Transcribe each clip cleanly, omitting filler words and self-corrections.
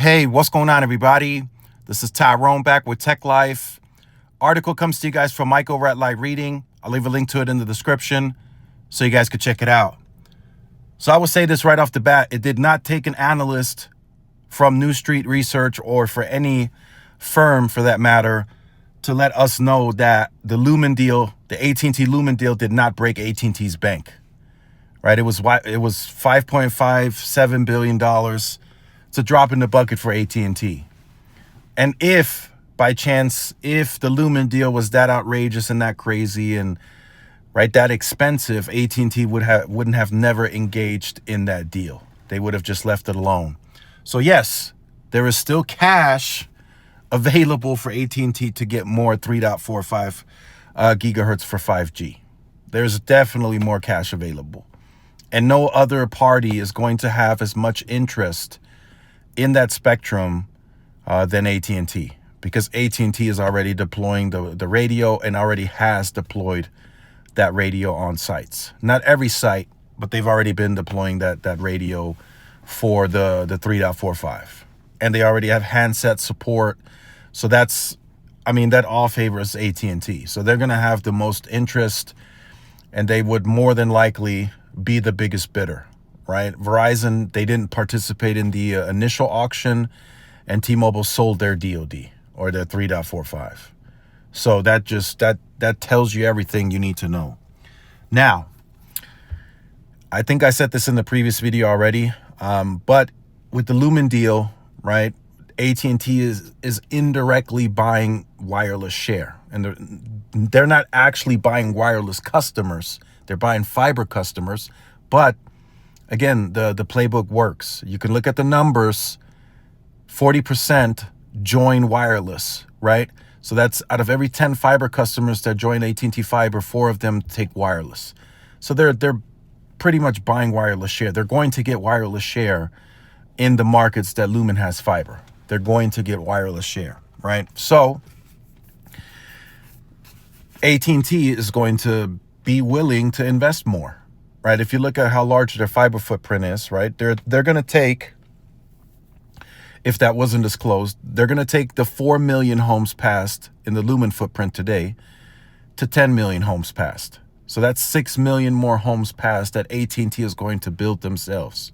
Hey, what's going on, everybody? This is Tyrone back with Tech Life. Article comes to you guys from Michael Red Light Reading. I'll leave a link to it in the description so you guys could check it out. So I will say this right off the bat. It did not take an analyst from New Street Research or for any firm for that matter to let us know that the Lumen deal, the AT&T Lumen deal, did not break AT&T's bank. Right? It was $5.57 billion. It's a drop in the bucket for AT&T. And if, by chance, if the Lumen deal was that outrageous and that crazy and that expensive, AT&T wouldn't have never engaged in that deal. They would have just left it alone. So yes, there is still cash available for AT&T to get more 3.45 gigahertz for 5G. There's definitely more cash available. And no other party is going to have as much interest in that spectrum than AT&T, because AT&T is already deploying the radio and already has deployed that radio on sites. Not every site, but they've already been deploying that radio for the 3.45. And they already have handset support. So that all favors AT&T. So they're going to have the most interest, and they would more than likely be the biggest bidder, right? Verizon, they didn't participate in the initial auction, and T-Mobile sold their DoD or their 3.45. So that tells you everything you need to know. Now, I think I said this in the previous video already, but with the Lumen deal, right, AT&T is indirectly buying wireless share, and they're not actually buying wireless customers. They're buying fiber customers, but again, the playbook works. You can look at the numbers. 40% join wireless, right? So that's out of every 10 fiber customers that join AT&T Fiber, 4 of them take wireless. So they're pretty much buying wireless share. They're going to get wireless share in the markets that Lumen has fiber. They're going to get wireless share, right? So AT&T is going to be willing to invest more, right? If you look at how large their fiber footprint is, right? They're going to take, if that wasn't disclosed, they're going to take the 4 million homes passed in the Lumen footprint today to 10 million homes passed. So that's 6 million more homes passed that AT&T is going to build themselves.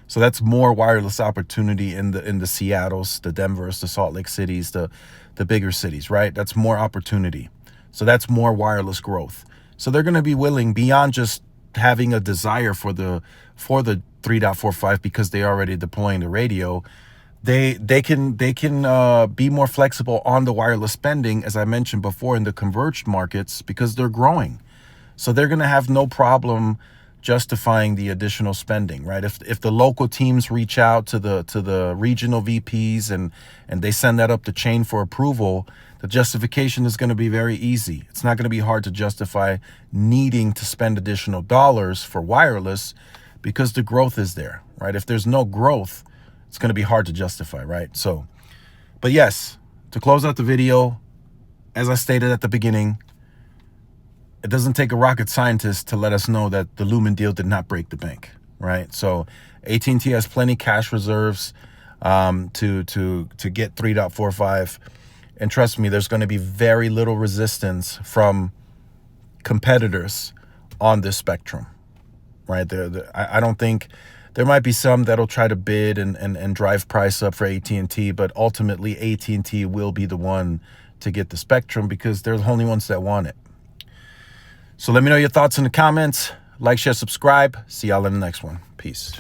So that's more wireless opportunity in the Seattles, the Denvers, the Salt Lake cities, the bigger cities, right? That's more opportunity. So that's more wireless growth. So they're going to be willing, beyond just having a desire for the 3.45 because they're already deploying the radio. They can be more flexible on the wireless spending, as I mentioned before, in the converged markets, because they're growing. So they're going to have no problem justifying the additional spending, right? If the local teams reach out to the regional VPs and they send that up the chain for approval, the justification is going to be very easy. It's not going to be hard to justify needing to spend additional dollars for wireless because the growth is there, right? If there's no growth, it's going to be hard to justify, right? So, but yes, to close out the video, as I stated at the beginning, it doesn't take a rocket scientist to let us know that the Lumen deal did not break the bank, right? So AT&T has plenty cash reserves to get 3.45. And trust me, there's going to be very little resistance from competitors on this spectrum, right? I don't think, there might be some that'll try to bid and drive price up for AT&T, but ultimately AT&T will be the one to get the spectrum because they're the only ones that want it. So let me know your thoughts in the comments. Like, share, subscribe. See y'all in the next one. Peace.